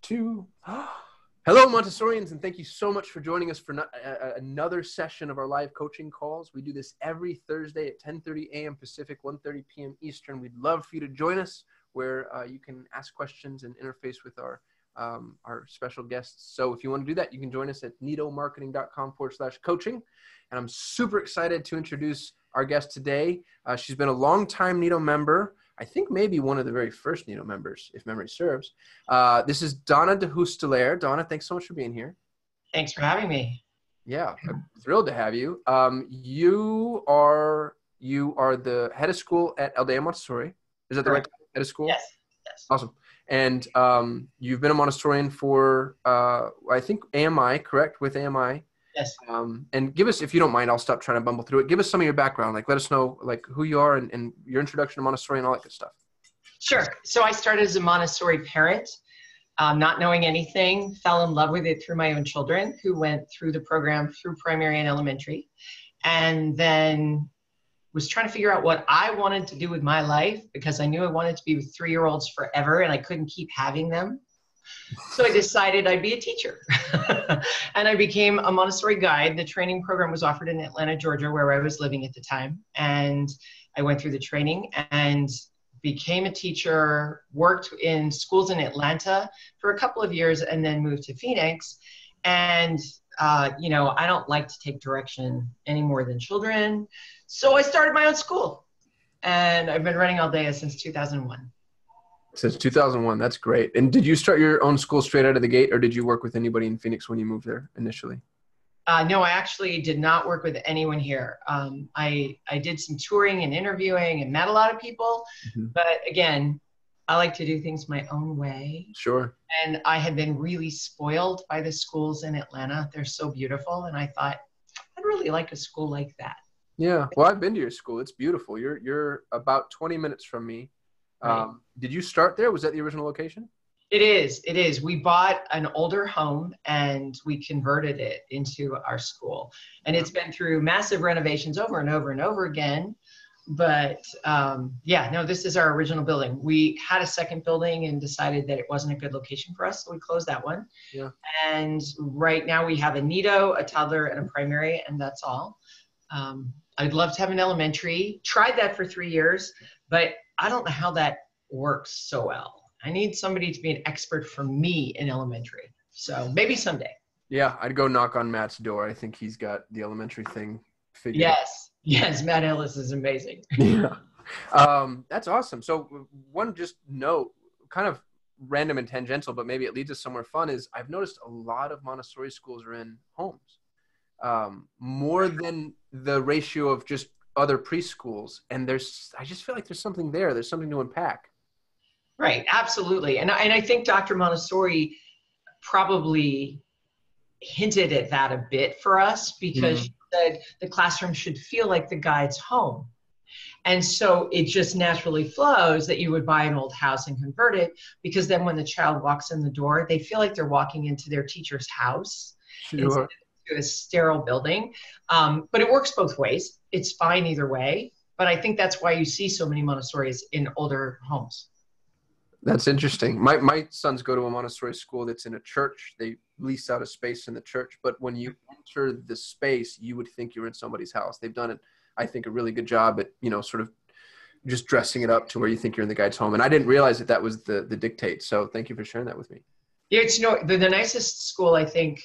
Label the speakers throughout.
Speaker 1: Two. Hello, Montessorians, and thank you so much for joining us for another session of our live coaching calls. We do this every Thursday at 10:30 a.m. Pacific, 1:30 p.m. Eastern. We'd love for you to join us where you can ask questions and interface with our special guests. So if you want to do that, you can join us at nidomarketing.com/coaching. And I'm super excited to introduce our guest today. She's been a longtime Nido member. I think maybe one of the very first Nido members, if memory serves. This is Donna D'Hoostelaere. Donna, thanks so much for being here.
Speaker 2: Thanks for having me.
Speaker 1: Yeah, I'm thrilled to have you. You are the head of school at Aldea Montessori. Is that the right head of school?
Speaker 2: Yes.
Speaker 1: Awesome. And you've been a Montessorian for, I think, AMI, correct? With AMI.
Speaker 2: Yes.
Speaker 1: And give us, if you don't mind, I'll stop trying to bumble through it. Give us some of your background. Like, let us know, like, who you are and your introduction to Montessori and all that good stuff.
Speaker 2: Sure. So I started as a Montessori parent, not knowing anything, fell in love with it through my own children who went through the program through primary and elementary, and then was trying to figure out what I wanted to do with my life because I knew I wanted to be with 3-year-olds forever and I couldn't keep having them. So I decided I'd be a teacher and I became a Montessori guide. The training program was offered in Atlanta, Georgia, where I was living at the time. And I went through the training and became a teacher, worked in schools in Atlanta for a couple of years and then moved to Phoenix. And, I don't like to take direction any more than children. So I started my own school and I've been running Aldea since 2001.
Speaker 1: Since 2001, that's great. And did you start your own school straight out of the gate, or did you work with anybody in Phoenix when you moved there initially?
Speaker 2: No, I actually did not work with anyone here. I did some touring and interviewing and met a lot of people, but again, I like to do things my own way.
Speaker 1: Sure.
Speaker 2: And I had been really spoiled by the schools in Atlanta. They're so beautiful. And I thought, I'd really like a school like that.
Speaker 1: Yeah. Well, I've been to your school. It's beautiful. You're about 20 minutes from me.
Speaker 2: Right.
Speaker 1: Did you start there? Was that the original location?
Speaker 2: It is. We bought an older home and we converted it into our school. And it's been through massive renovations over and over and over again. But this is our original building. We had a second building and decided that it wasn't a good location for us. So we closed that one.
Speaker 1: Yeah.
Speaker 2: And right now we have a Nido, a toddler, and a primary, and that's all. I'd love to have an elementary. Tried that for 3 years, but I don't know how that works so well. I need somebody to be an expert for me in elementary. So maybe someday.
Speaker 1: Yeah, I'd go knock on Matt's door. I think he's got the elementary thing figured out.
Speaker 2: Yes, Matt Ellis is amazing.
Speaker 1: Yeah. That's awesome. So one just note, kind of random and tangential, but maybe it leads us somewhere fun, is I've noticed a lot of Montessori schools are in homes, more than the ratio of just other preschools. And I just feel like there's something there. There's something to unpack.
Speaker 2: Right. Absolutely. And I think Dr. Montessori probably hinted at that a bit for us because she said the classroom should feel like the guide's home. And so it just naturally flows that you would buy an old house and convert it, because then when the child walks in the door, they feel like they're walking into their teacher's house.
Speaker 1: Sure.
Speaker 2: To a sterile building. But it works both ways. It's fine either way. But I think that's why you see so many Montessoris in older homes.
Speaker 1: That's interesting. My sons go to a Montessori school that's in a church. They lease out a space in the church. But when you enter the space, you would think you're in somebody's house. They've done it, I think, a really good job at, sort of just dressing it up to where you think you're in the guide's home. And I didn't realize that was the dictate. So thank you for sharing that with me.
Speaker 2: Yeah, it's, the nicest school, I think,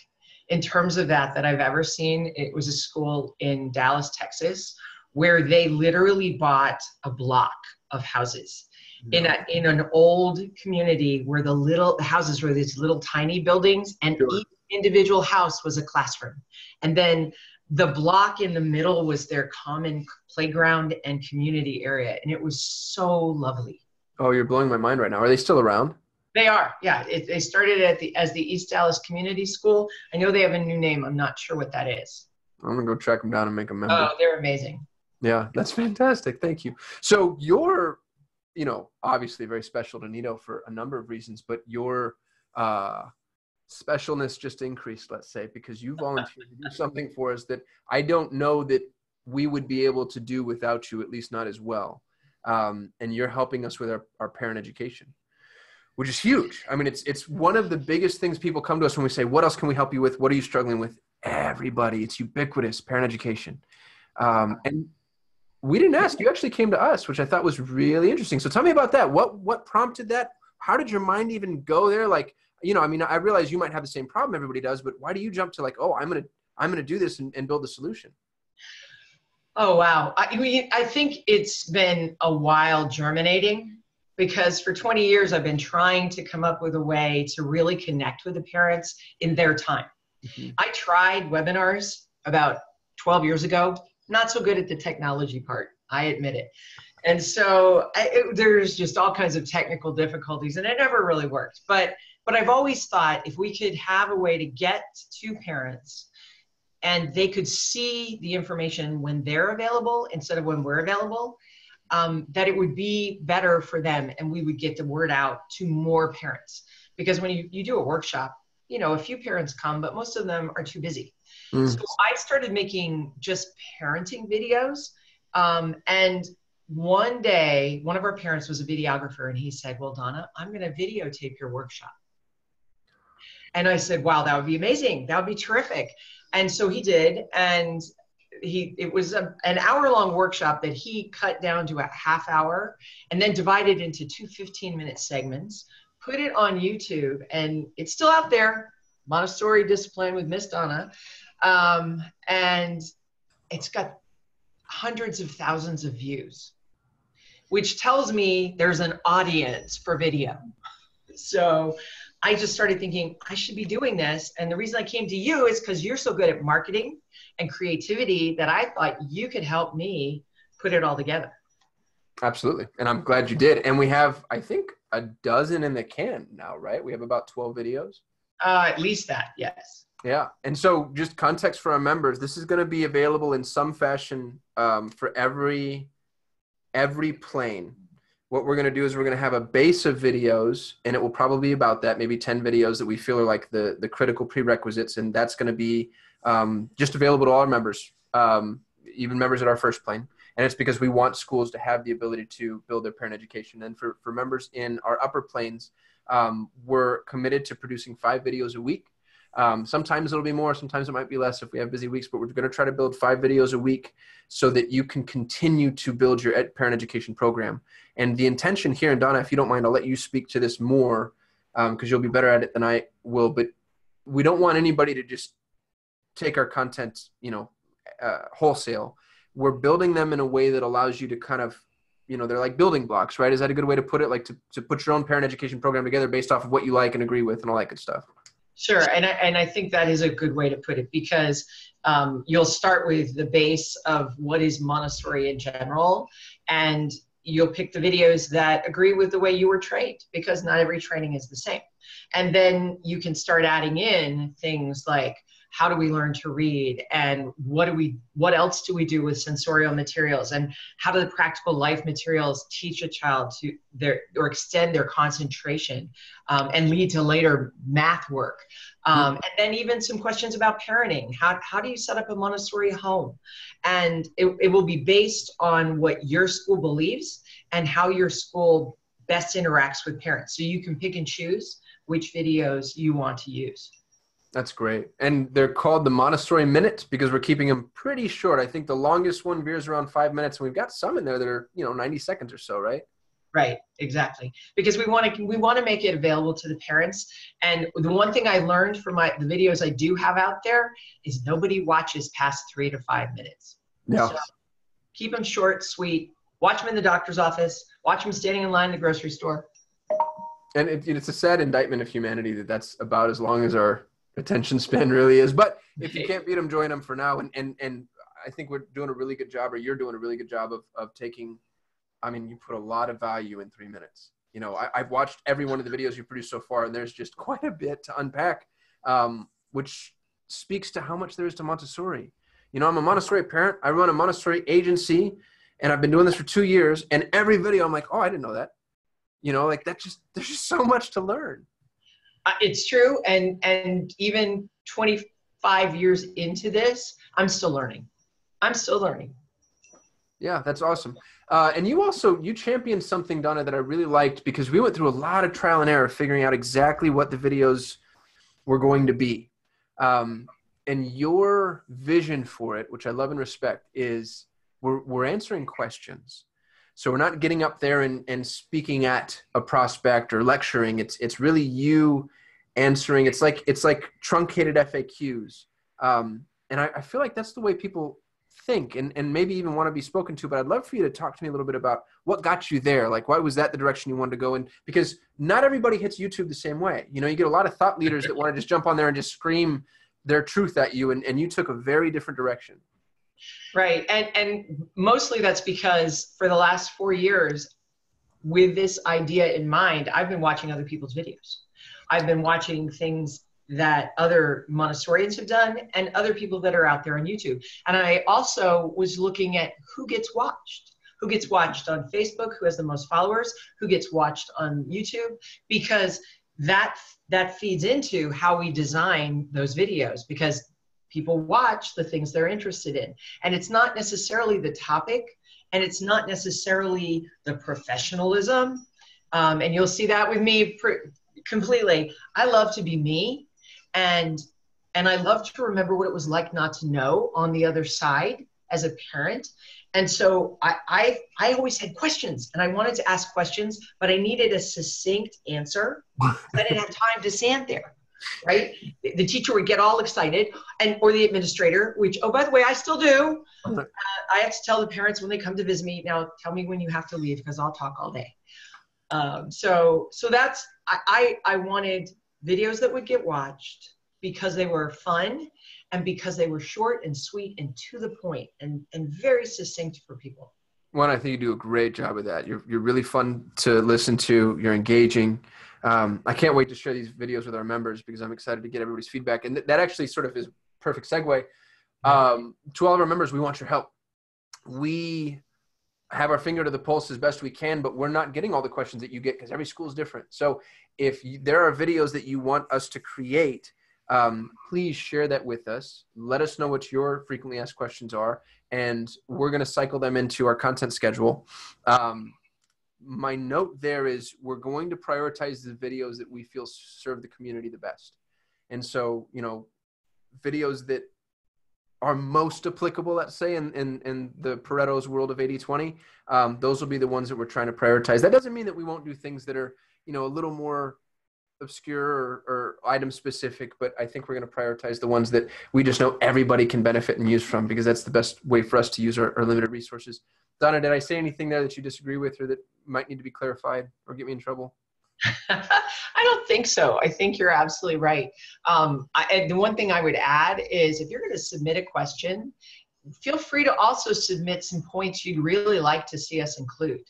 Speaker 2: in terms of that I've ever seen, it was a school in Dallas, Texas, where they literally bought a block of houses in an old community where the houses were these little tiny buildings, and each individual house was a classroom. And then the block in the middle was their common playground and community area. And it was so lovely.
Speaker 1: Oh, you're blowing my mind right now. Are they still around?
Speaker 2: They are, yeah. They started as the East Dallas Community School. I know they have a new name. I'm not sure what that is.
Speaker 1: I'm going to go track them down and make a member.
Speaker 2: Oh, they're amazing.
Speaker 1: Yeah, that's fantastic. Thank you. So you're, obviously very special to Nido for a number of reasons, but your specialness just increased, let's say, because you volunteered to do something for us that I don't know that we would be able to do without you, at least not as well. And you're helping us with our parent education. which is huge. I mean, it's one of the biggest things people come to us when we say, what else can we help you with? What are you struggling with? Everybody, it's ubiquitous, parent education. And we didn't ask, you actually came to us, which I thought was really interesting. So tell me about that. What prompted that? How did your mind even go there? Like, you know, I mean, I realize you might have the same problem everybody does, but why do you jump to like, oh, I'm going to do this and build the solution?
Speaker 2: Oh, wow. I think it's been a while germinating, because for 20 years, I've been trying to come up with a way to really connect with the parents in their time.
Speaker 1: Mm-hmm.
Speaker 2: I tried webinars about 12 years ago, not so good at the technology part, I admit it. And so there's just all kinds of technical difficulties, and it never really worked. But I've always thought if we could have a way to get to parents and they could see the information when they're available instead of when we're available, that it would be better for them, and we would get the word out to more parents. Because when you do a workshop, you know, a few parents come, but most of them are too busy. So I started making just parenting videos. And one day, one of our parents was a videographer, and he said, well, Donna, I'm going to videotape your workshop. And I said, wow, that would be amazing. That would be terrific. And so he did. And it was an hour-long workshop that he cut down to a half hour and then divided into two 15-minute segments, put it on YouTube, and it's still out there, Montessori Discipline with Miss Donna. And it's got hundreds of thousands of views, which tells me there's an audience for video. So I just started thinking I should be doing this. And the reason I came to you is because you're so good at marketing and creativity that I thought you could help me put it all together.
Speaker 1: Absolutely. And I'm glad you did. And we have, I think, a dozen in the can now, right? We have about 12 videos.
Speaker 2: At least that, yes.
Speaker 1: Yeah. And so just context for our members, this is going to be available in some fashion for every plane. What we're going to do is we're going to have a base of videos, and it will probably be about that, maybe 10 videos that we feel are like the critical prerequisites. And that's going to be just available to all our members, even members at our first plane. And it's because we want schools to have the ability to build their parent education. And for members in our upper planes, we're committed to producing 5 videos a week. Sometimes it'll be more, sometimes it might be less if we have busy weeks, but we're going to try to build 5 videos a week so that you can continue to build your parent education program. And the intention here, and Donna, if you don't mind, I'll let you speak to this more because you'll be better at it than I will, but we don't want anybody to just take our content, wholesale. We're building them in a way that allows you to kind of, they're like building blocks, right? Is that a good way to put it? Like to put your own parent education program together based off of what you like and agree with and all that good stuff.
Speaker 2: Sure. And I think that is a good way to put it, because you'll start with the base of what is Montessori in general, and you'll pick the videos that agree with the way you were trained, because not every training is the same. And then you can start adding in things like, how do we learn to read, and what else do we do with sensorial materials, and how do the practical life materials teach a child to or extend their concentration and lead to later math work. And then even some questions about parenting. How do you set up a Montessori home? And it will be based on what your school believes and how your school best interacts with parents. So you can pick and choose which videos you want to use.
Speaker 1: That's great. And they're called the Montessori Minute because we're keeping them pretty short. I think the longest one veers around 5 minutes, and we've got some in there that are, 90 seconds or so, right?
Speaker 2: Right, exactly. Because we want to make it available to the parents. And the one thing I learned from the videos I do have out there is nobody watches past 3 to 5 minutes.
Speaker 1: Yeah.
Speaker 2: So keep them short, sweet. Watch them in the doctor's office. Watch them standing in line in the grocery store. And
Speaker 1: it's a sad indictment of humanity that's about as long as our attention span really is. But if you can't beat them, join them for now. And I think we're doing a really good job, or you're doing a really good job of taking, you put a lot of value in 3 minutes. I've watched every one of the videos you produced so far, and there's just quite a bit to unpack, which speaks to how much there is to Montessori. I'm a Montessori parent. I run a Montessori agency, and I've been doing this for 2 years. And every video I'm like, oh, I didn't know that. There's just so much to learn.
Speaker 2: It's true. And even 25 years into this, I'm still learning.
Speaker 1: Yeah, that's awesome. And you championed something, Donna, that I really liked, because we went through a lot of trial and error figuring out exactly what the videos were going to be. And your vision for it, which I love and respect, is we're answering questions. So we're not getting up there and speaking at a prospect or lecturing. It's really you answering. It's like truncated FAQs. And I feel like that's the way people think and maybe even want to be spoken to. But I'd love for you to talk to me a little bit about what got you there. Like, why was that the direction you wanted to go in? Because not everybody hits YouTube the same way. You know, you get a lot of thought leaders that want to just jump on there and just scream their truth at you. And you took a very different direction.
Speaker 2: Right. And mostly that's because for the last 4 years, with this idea in mind, I've been watching other people's videos. I've been watching things that other Montessorians have done and other people that are out there on YouTube. And I also was looking at who gets watched on Facebook, who has the most followers, who gets watched on YouTube, because that feeds into how we design those videos, because people watch the things they're interested in. And it's not necessarily the topic, and it's not necessarily the professionalism. And you'll see that with me completely. I love to be me, and I love to remember what it was like not to know on the other side as a parent. And so I always had questions, and I wanted to ask questions, but I needed a succinct answer. I didn't have time to stand there, right? The teacher would get all excited, or the administrator, which, oh, by the way, I still do. I have to tell the parents when they come to visit me, now tell me when you have to leave, because I'll talk all day. So that's, I wanted videos that would get watched because they were fun and because they were short and sweet and to the point and very succinct for people.
Speaker 1: One, I think you do a great job of that. You're really fun to listen to. You're engaging. I can't wait to share these videos with our members because I'm excited to get everybody's feedback. And that actually sort of is perfect segue. To all of our members, we want your help. We have our finger to the pulse as best we can, but we're not getting all the questions that you get because every school is different. So if there are videos that you want us to create, please share that with us. Let us know what your frequently asked questions are, and we're going to cycle them into our content schedule. My note there is we're going to prioritize the videos that we feel serve the community the best. And so, you know, videos that are most applicable, let's say, in the Pareto's world of 80-20, those will be the ones that we're trying to prioritize. That doesn't mean that we won't do things that are, you know, a little more obscure or item specific, but I think we're going to prioritize the ones that we just know everybody can benefit and use from, because that's the best way for us to use our limited resources. Donna, did I say anything there that you disagree with or that might need to be clarified or get me in trouble?
Speaker 2: I don't think so. I think you're absolutely right. And the one thing I would add is if you're going to submit a question, feel free to also submit some points you'd really like to see us include,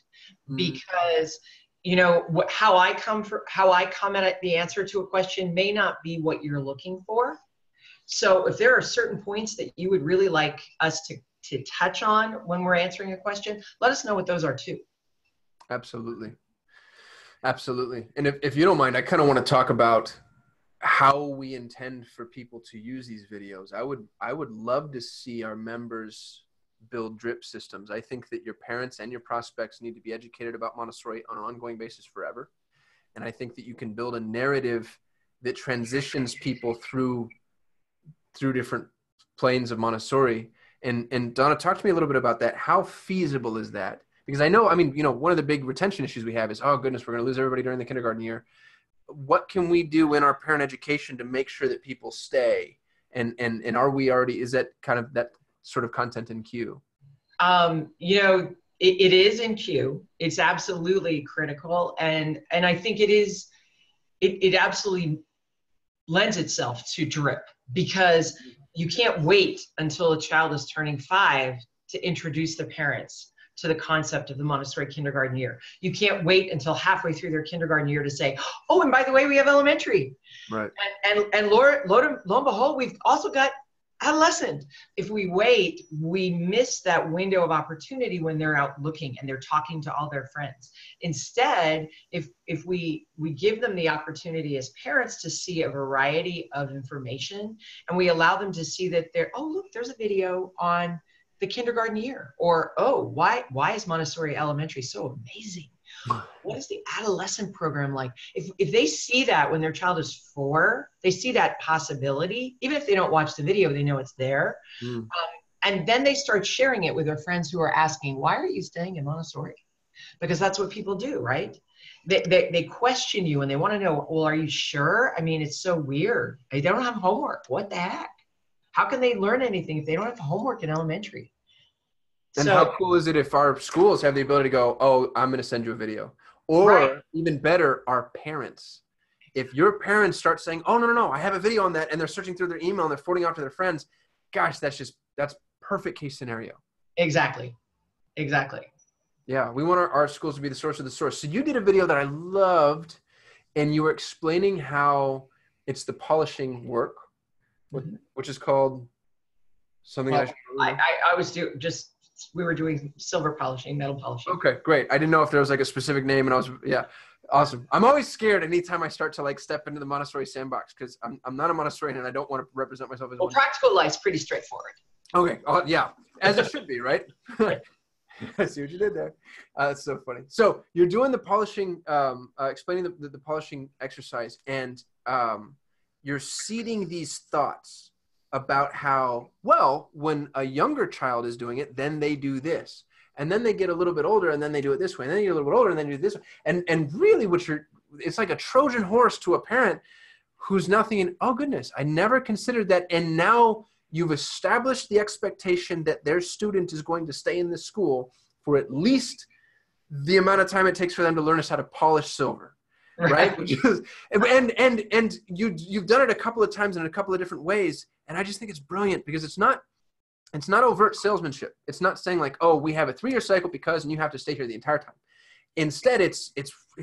Speaker 2: because you know how I come at the answer to a question may not be what you're looking for. So if there are certain points that you would really like us to touch on when we're answering a question, let us know what those are too.
Speaker 1: Absolutely. Absolutely. And if you don't mind, I kind of want to talk about how we intend for people to use these videos. I would love to see our members build drip systems. I think that your parents and your prospects need to be educated about Montessori on an ongoing basis forever. And I think that you can build a narrative that transitions people through different planes of Montessori. And Donna, talk to me a little bit about that. How feasible is that? Because I know, I mean, you know, one of the big retention issues we have is, oh goodness, we're going to lose everybody during the kindergarten year. What can we do in our parent education to make sure that people stay? And are we already, is that kind of that sort of content in queue?
Speaker 2: You know, it is in queue. It's absolutely critical. And I think it absolutely lends itself to drip, because you can't wait until a child is turning 5 to introduce the parents to the concept of the Montessori kindergarten year. You can't wait until halfway through their kindergarten year to say, oh, and by the way, we have elementary.
Speaker 1: Right.
Speaker 2: And lo and behold, we've also got adolescent. If we wait, we miss that window of opportunity when they're out looking and they're talking to all their friends. Instead, if we give them the opportunity as parents to see a variety of information, and we allow them to see that oh, look, there's a video on the kindergarten year. Or, oh, why is Montessori Elementary so amazing? What is the adolescent program like? If they see that when their child is 4, they see that possibility. Even if they don't watch the video, they know it's there. And then they start sharing it with their friends who are asking, why are you staying in Montessori? Because that's what people do, right? They question you and they want to know, well, are you sure? I mean, it's so weird. They don't have homework. What the heck? How can they learn anything if they don't have homework in elementary?
Speaker 1: And how cool is it if our schools have the ability to go, oh, I'm going to send you a video? Or even better, our parents. If your parents start saying, oh, no, I have a video on that, and they're searching through their email and they're forwarding off to their friends, gosh, that's perfect case scenario.
Speaker 2: Exactly.
Speaker 1: Yeah, we want our schools to be the source of the source. So you did a video that I loved, and you were explaining how it's the polishing work, which is called something.
Speaker 2: Well, I was we were doing silver polishing, metal polishing.
Speaker 1: Okay, great. I didn't know if there was like a specific name, and awesome. I'm always scared anytime I start to like step into the Montessori sandbox because I'm not a Montessorian and I don't want to represent myself as one.
Speaker 2: Practical life's pretty straightforward.
Speaker 1: Okay. Yeah, as it should be, right? I see what you did there. That's so funny. So you're doing the polishing, explaining the polishing exercise, and you're seeding these thoughts about how, well, when a younger child is doing it, then they do this. And then they get a little bit older and then they do it this way. And then you get a little bit older and then you do this way. And really it's like a Trojan horse to a parent who's now thinking, oh goodness, I never considered that. And now you've established the expectation that their student is going to stay in this school for at least the amount of time it takes for them to learn us how to polish silver. Right. And you've done it a couple of times in a couple of different ways. And I just think it's brilliant because it's not overt salesmanship. It's not saying like, oh, we have a 3-year cycle and you have to stay here the entire time. Instead, it's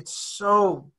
Speaker 1: so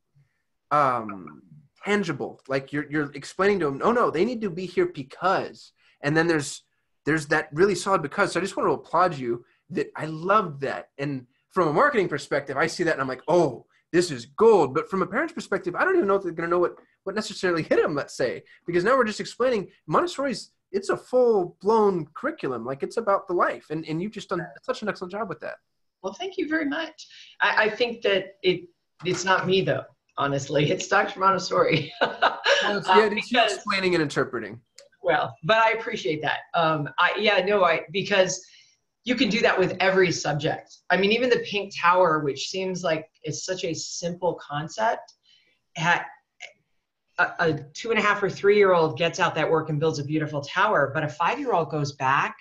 Speaker 1: tangible. Like you're explaining to them, oh no, they need to be here because, and then there's that really solid because. So I just want to applaud you that I loved that. And from a marketing perspective, I see that and I'm like, oh, this is gold. But from a parent's perspective, I don't even know if they're going to know what necessarily hit them, let's say, because now we're just explaining Montessori's, it's a full-blown curriculum. Like it's about the life. And you've just done such an excellent job with that.
Speaker 2: Well, thank you very much. I think that it's not me though, honestly. It's Dr. Montessori.
Speaker 1: It's you explaining and interpreting.
Speaker 2: Well, but I appreciate that. Because you can do that with every subject. I mean, even the pink tower, which seems like it's such a simple concept, a 2.5 or 3-year-old gets out that work and builds a beautiful tower, but a 5-year-old goes back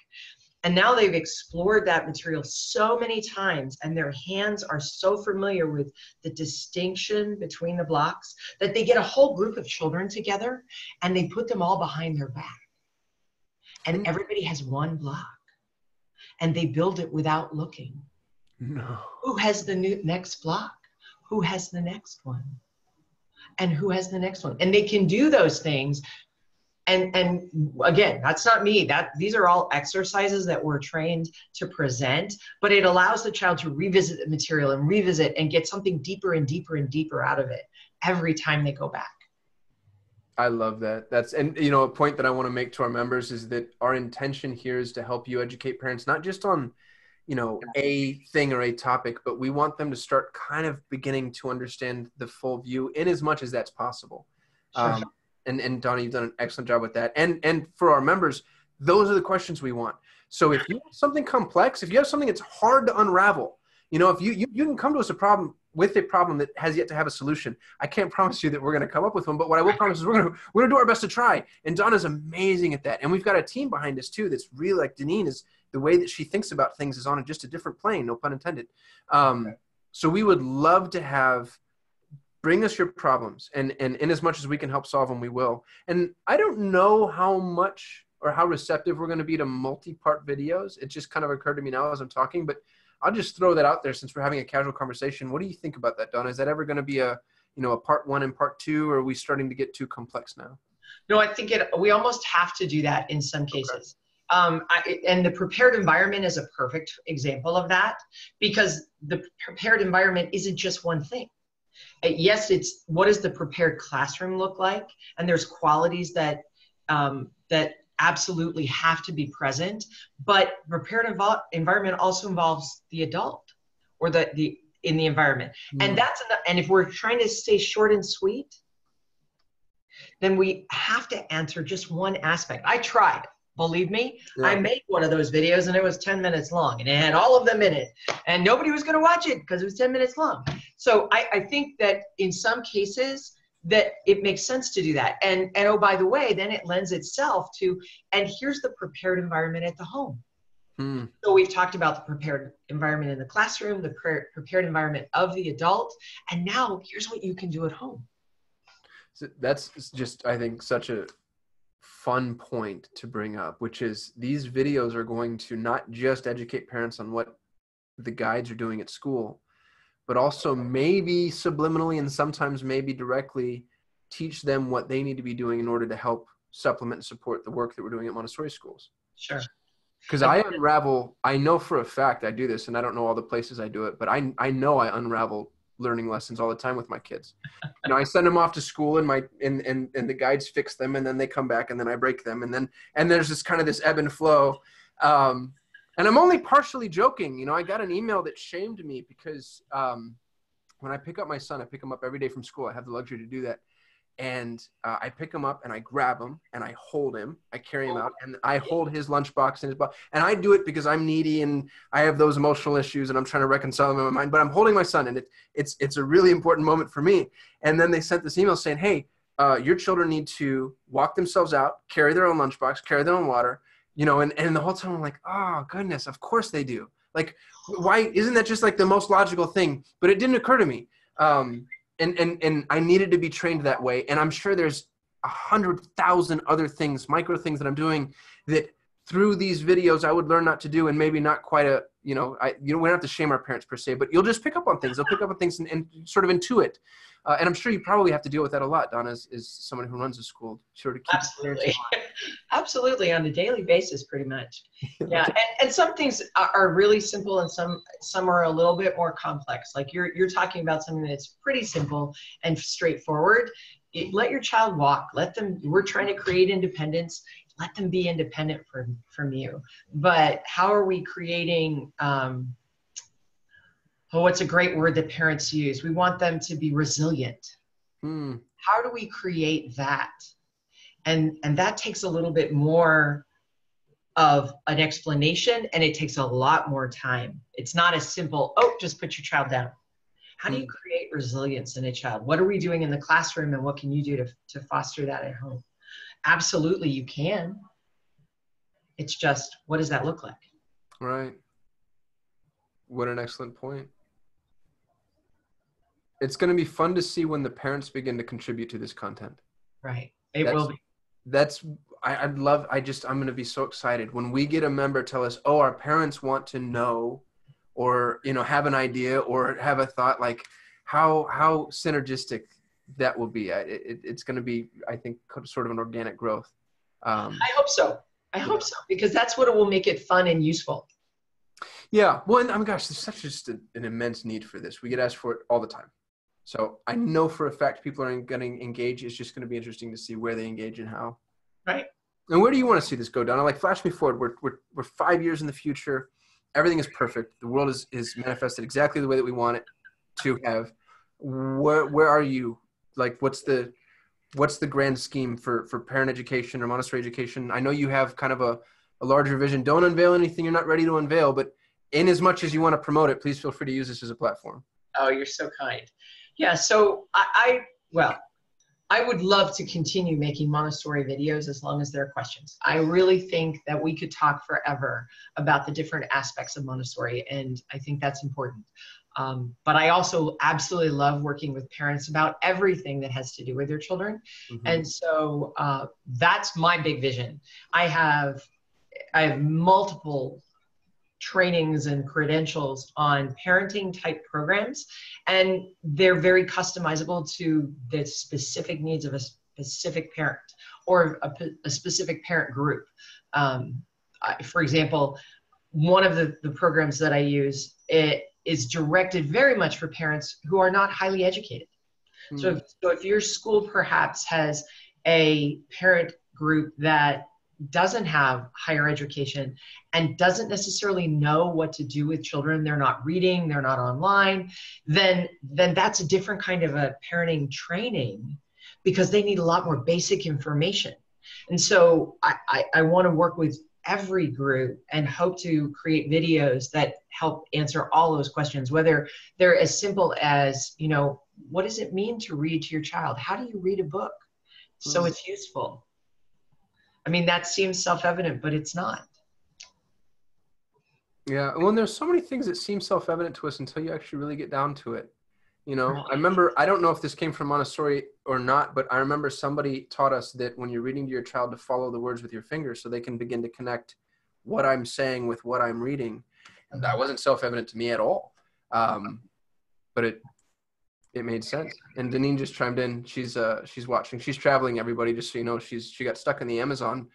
Speaker 2: and now they've explored that material so many times and their hands are so familiar with the distinction between the blocks that they get a whole group of children together and they put them all behind their back. And everybody has one block. And they build it without looking.
Speaker 1: No.
Speaker 2: Who has the next block? Who has the next one? And who has the next one? And they can do those things. And again, that's not me. These are all exercises that we're trained to present, but it allows the child to revisit the material and revisit and get something deeper and deeper and deeper out of it every time they go back.
Speaker 1: I love that. A point that I want to make to our members is that our intention here is to help you educate parents, not just on, a thing or a topic, but we want them to start kind of beginning to understand the full view in as much as that's possible.
Speaker 2: Sure.
Speaker 1: And Donna, you've done an excellent job with that. And for our members, those are the questions we want. So if you have something complex, if you have something that's hard to unravel, if you can come to us with a problem that has yet to have a solution. I can't promise you that we're going to come up with one, but what I will promise is we're going to do our best to try. And Donna's amazing at that. And we've got a team behind us too that's really like Deneen is the way that she thinks about things is on just a different plane, no pun intended. So we would love to bring us your problems and in as much as we can help solve them, we will. And I don't know how much or how receptive we're going to be to multi-part videos. It just kind of occurred to me now as I'm talking, but I'll just throw that out there since we're having a casual conversation. What do you think about that, Donna? Is that ever going to be a part 1 and part 2, or are we starting to get too complex now?
Speaker 2: No, I think we almost have to do that in some cases. Okay. And the prepared environment is a perfect example of that because the prepared environment isn't just one thing. Yes, it's what does the prepared classroom look like? And there's qualities that absolutely have to be present, but prepared environment also involves the adult or the in the environment. And and if we're trying to stay short and sweet, then we have to answer just one aspect. I tried, believe me. Yeah. I made one of those videos and it was 10 minutes long and it had all of them in it and nobody was going to watch it because it was 10 minutes long. So I think that in some cases that it makes sense to do that. And oh, by the way, then it lends itself to, and here's the prepared environment at the home. So we've talked about the prepared environment in the classroom, the prepared environment of the adult, and now here's what you can do at home.
Speaker 1: So that's just, I think, such a fun point to bring up, which is these videos are going to not just educate parents on what the guides are doing at school, but also maybe subliminally and sometimes maybe directly teach them what they need to be doing in order to help supplement and support the work that we're doing at Montessori schools.
Speaker 2: Sure.
Speaker 1: Because I know for a fact I do this, and I don't know all the places I do it, but I know I unravel learning lessons all the time with my kids. You know, I send them off to school and the guides fix them, and then they come back and then I break them. And there's this kind of this ebb and flow. And I'm only partially joking. You know, I got an email that shamed me because when I pick up my son, I pick him up every day from school. I have the luxury to do that. And I pick him up and I grab him and I hold him. I carry him out and I hold his lunchbox in his box. And I do it because I'm needy and I have those emotional issues and I'm trying to reconcile them in my mind. But I'm holding my son and it's a really important moment for me. And then they sent this email saying, hey, your children need to walk themselves out, carry their own lunchbox, carry their own water. You know, and the whole time I'm like, oh, goodness, of course they do. Like, why isn't that just like the most logical thing? But it didn't occur to me. And I needed to be trained that way. And I'm sure there's 100,000 other things, micro things that I'm doing that through these videos I would learn not to do, and maybe not quite we don't have to shame our parents per se, but you'll just pick up on things. They'll pick up on things and sort of intuit. And I'm sure you probably have to deal with that a lot, Donna, as someone who runs a school. Sort of
Speaker 2: absolutely, absolutely, on a daily basis, pretty much. Yeah, and some things are really simple, and some are a little bit more complex. Like you're talking about something that's pretty simple and straightforward. Let your child walk. Let them. We're trying to create independence. Let them be independent from you. But how are we creating? What's a great word that parents use? We want them to be resilient. How do we create that? And that takes a little bit more of an explanation, and it takes a lot more time. It's not as simple, oh, just put your child down. How do you create resilience in a child? What are we doing in the classroom, and what can you do to foster that at home? Absolutely, you can. It's just, what does that look like?
Speaker 1: Right. What an excellent point. It's going to be fun to see when the parents begin to contribute to this content.
Speaker 2: Right. It will be.
Speaker 1: I'm going to be so excited when we get a member tell us, oh, our parents want to know, or, you know, have an idea or have a thought, like how synergistic that will be. It's going to be, I think, sort of an organic growth.
Speaker 2: I hope so. I hope so, because that's what it will make it fun and useful.
Speaker 1: Yeah. Well, and gosh, there's such just an immense need for this. We get asked for it all the time. So I know for a fact people are going to engage. It's just going to be interesting to see where they engage and how.
Speaker 2: Right.
Speaker 1: And where do you want to see this go, Donna? Like, flash me forward. We're 5 years in the future. Everything is perfect. The world is manifested exactly the way that we want it to have. Where are you? Like, what's the grand scheme for parent education or Montessori education? I know you have kind of a larger vision. Don't unveil anything you're not ready to unveil, but in as much as you want to promote it, please feel free to use this as a platform.
Speaker 2: Oh, you're so kind. Yeah, so I would love to continue making Montessori videos as long as there are questions. I really think that we could talk forever about the different aspects of Montessori, and I think that's important. But I also absolutely love working with parents about everything that has to do with their children. Mm-hmm. And so that's my big vision. I have multiple trainings and credentials on parenting type programs, and they're very customizable to the specific needs of a specific parent or a specific parent group. For example, one of the programs that I use, it is directed very much for parents who are not highly educated. So if your school perhaps has a parent group that doesn't have higher education and doesn't necessarily know what to do with children, they're not reading, they're not online, then that's a different kind of a parenting training, because they need a lot more basic information. And so I want to work with every group and hope to create videos that help answer all those questions, whether they're as simple as, you know, what does it mean to read to your child? How do you read a book so it's useful? I mean, that seems self-evident, but it's not.
Speaker 1: Yeah, well, there's so many things that seem self-evident to us until you actually really get down to it. You know, I remember, I don't know if this came from Montessori or not, but I remember somebody taught us that when you're reading to your child, to follow the words with your fingers so they can begin to connect what I'm saying with what I'm reading. And that wasn't self-evident to me at all. But it made sense. And Deneen just chimed in. She's watching. She's traveling, everybody, just so you know. She got stuck in the Amazon.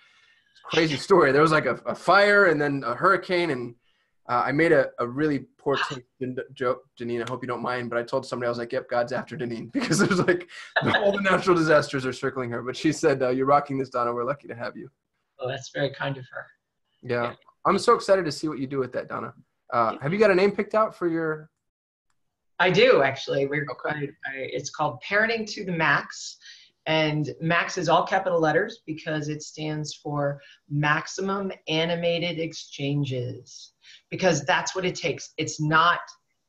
Speaker 1: It's a crazy story. There was like a fire and then a hurricane, and I made a really poor taste joke, Deneen. I hope you don't mind, but I told somebody, I was like, yep, God's after Deneen, because there's like all the natural disasters are circling her. But she said, you're rocking this, Donna. We're lucky to have you.
Speaker 2: Oh, that's very kind of her.
Speaker 1: Yeah. I'm so excited to see what you do with that, Donna. Have you got a name picked out for your?
Speaker 2: I do, actually. It's called Parenting to the Max. And MAX is all capital letters because it stands for Maximum Animated Exchanges, because that's what it takes. It's not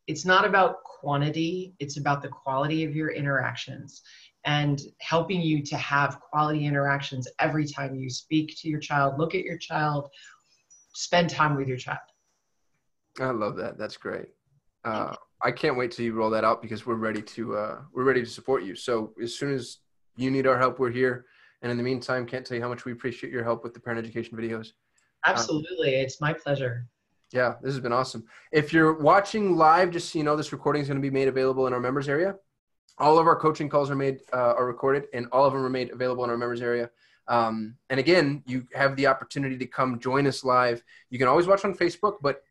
Speaker 2: about quantity, it's about the quality of your interactions and helping you to have quality interactions every time you speak to your child, look at your child, spend time with your child.
Speaker 1: I love that. That's great. I can't wait till you roll that out, because we're ready to support you. So as soon as you need our help, we're here. And in the meantime, can't tell you how much we appreciate your help with the parent education videos.
Speaker 2: Absolutely. It's my pleasure.
Speaker 1: Yeah, this has been awesome. If you're watching live, just so you know, this recording is going to be made available in our members area. All of our coaching calls are recorded, and all of them are made available in our members area. And again, you have the opportunity to come join us live. You can always watch on Facebook, but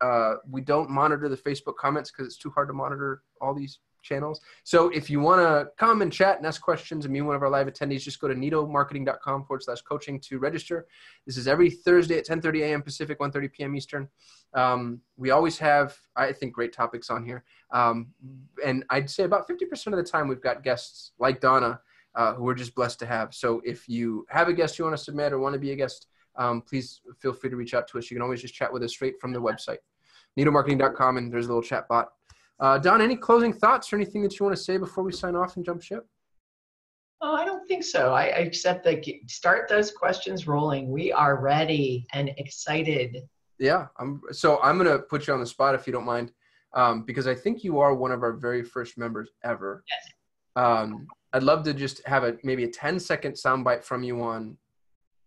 Speaker 1: we don't monitor the Facebook comments because it's too hard to monitor all these channels. So if you want to come and chat and ask questions and be one of our live attendees, just go to nitomarketing.com/coaching to register. This is every Thursday at 10:30 a.m. Pacific, 1:30 p.m. Eastern. We always have, I think, great topics on here. And I'd say about 50% of the time we've got guests like Donna, who we're just blessed to have. So if you have a guest you want to submit or want to be a guest, please feel free to reach out to us. You can always just chat with us straight from the website, nitomarketing.com, and there's a little chat bot. Don, any closing thoughts or anything that you want to say before we sign off and jump ship?
Speaker 2: Oh, I don't think so. I accept that. Start those questions rolling. We are ready and excited.
Speaker 1: Yeah. I'm going to put you on the spot if you don't mind, because I think you are one of our very first members ever.
Speaker 2: Yes.
Speaker 1: I'd love to just have maybe a 10-second soundbite from you on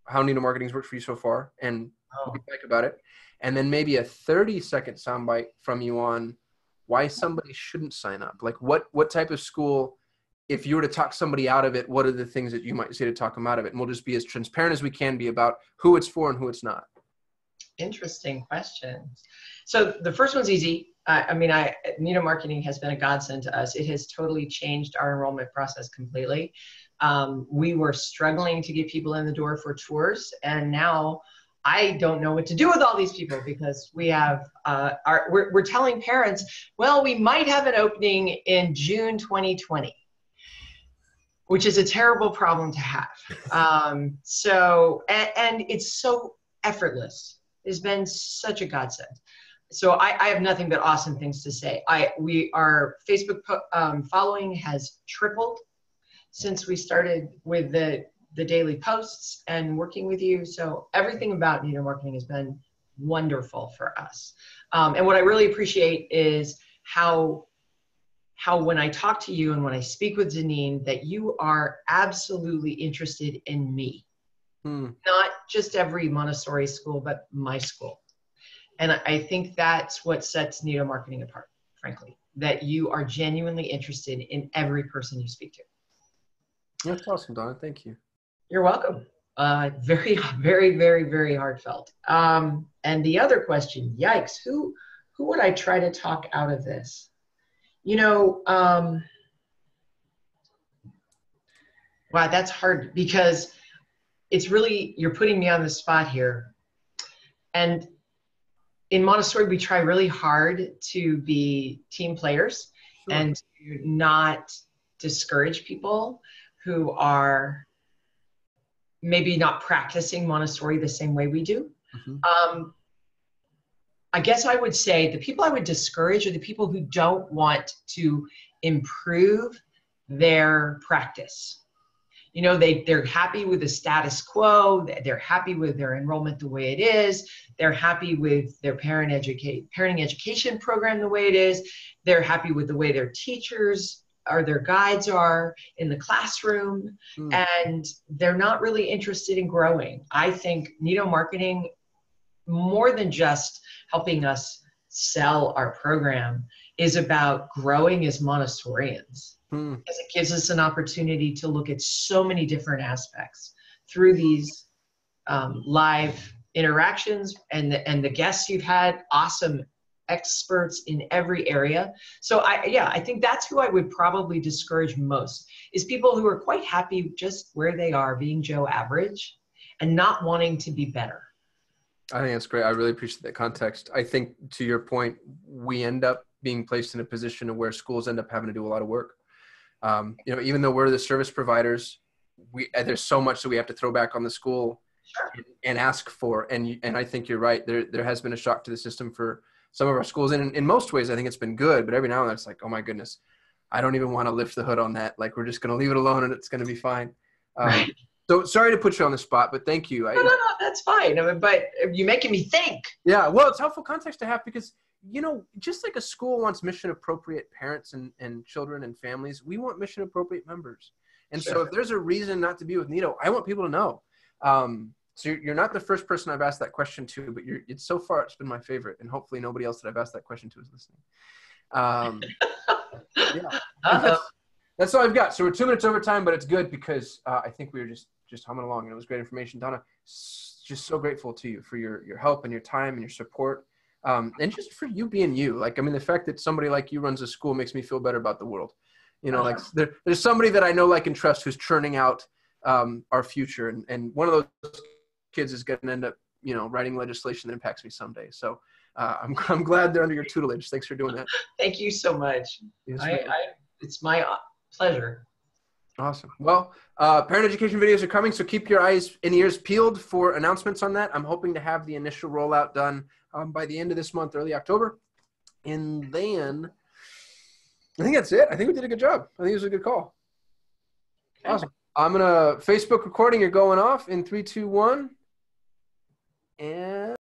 Speaker 1: how Nito Marketing's worked for you so far and what you like about it. And then maybe a 30-second soundbite from you on why somebody shouldn't sign up. Like what type of school, if you were to talk somebody out of it, what are the things that you might say to talk them out of it? And we'll just be as transparent as we can be about who it's for and who it's not.
Speaker 2: Interesting questions. So the first one's easy. Nito Marketing has been a godsend to us. It has totally changed our enrollment process completely. We were struggling to get people in the door for tours, and now I don't know what to do with all these people, because we have we're telling parents, well, we might have an opening in June 2020, which is a terrible problem to have. And it's so effortless. It's been such a godsend. So I have nothing but awesome things to say. Our Facebook following has tripled since we started with the daily posts and working with you. So everything about Nito Marketing has been wonderful for us. And what I really appreciate is how when I talk to you and when I speak with Deneen, that you are absolutely interested in me. Not just every Montessori school, but my school. And I think that's what sets Nito Marketing apart, frankly, that you are genuinely interested in every person you speak to.
Speaker 1: That's awesome, Donna. Thank you.
Speaker 2: You're welcome. Very, very, very, very heartfelt. And the other question, yikes, who would I try to talk out of this? Wow, that's hard, because it's really, you're putting me on the spot here. And in Montessori, we try really hard to be team players and to not discourage people who are maybe not practicing Montessori the same way we do. I guess I would say the people I would discourage are the people who don't want to improve their practice. You know, they're happy with the status quo. They're happy with their enrollment the way it is. They're happy with their parenting education program the way it is. They're happy with the way their teachers or their guides are in the classroom. And they're not really interested in growing. I think Nido marketing, more than just helping us sell our program, is about growing as Montessorians. Because it gives us an opportunity to look at so many different aspects through these live interactions, and the guests you've had, awesome experts in every area. So I think that's who I would probably discourage most, is people who are quite happy just where they are, being Joe average and not wanting to be better.
Speaker 1: I think that's great. I really appreciate that context. I think, to your point, we end up being placed in a position of where schools end up having to do a lot of work. You know, even though we're the service providers, there's so much that we have to throw back on the school and ask for. And I think you're right. There has been a shock to the system for some of our schools. And in most ways, I think it's been good. But every now and then it's like, oh my goodness, I don't even want to lift the hood on that. Like, we're just going to leave it alone and it's going to be fine. So sorry to put you on the spot, but thank you.
Speaker 2: No, that's fine. I mean, but you're making me think.
Speaker 1: Yeah, well, it's helpful context to have because, you know, just like a school wants mission-appropriate parents and children and families, we want mission-appropriate members. And so if there's a reason not to be with Nido, I want people to know. So you're not the first person I've asked that question to, but it's so far, it's been my favorite. And hopefully nobody else that I've asked that question to is listening. That's all I've got. So we're 2 minutes over time, but it's good because I think we were just humming along, and it was great information. Donna, just so grateful to you for your help and your time and your support. And just for you being you. Like, I mean, the fact that somebody like you runs a school makes me feel better about the world. You know, like there's somebody that I know, like, and trust who's churning out our future. And one of those kids is going to end up, you know, writing legislation that impacts me someday. So I'm glad they're under your tutelage. Thanks for doing that.
Speaker 2: Thank you so much. Yes, it's my pleasure.
Speaker 1: Awesome. Well, parent education videos are coming, so keep your eyes and ears peeled for announcements on that. I'm hoping to have the initial rollout done by the end of this month, early October. And then I think that's it. I think we did a good job. I think it was a good call. Okay. Awesome. I'm going to Facebook recording. You're going off in 3, 2, 1. And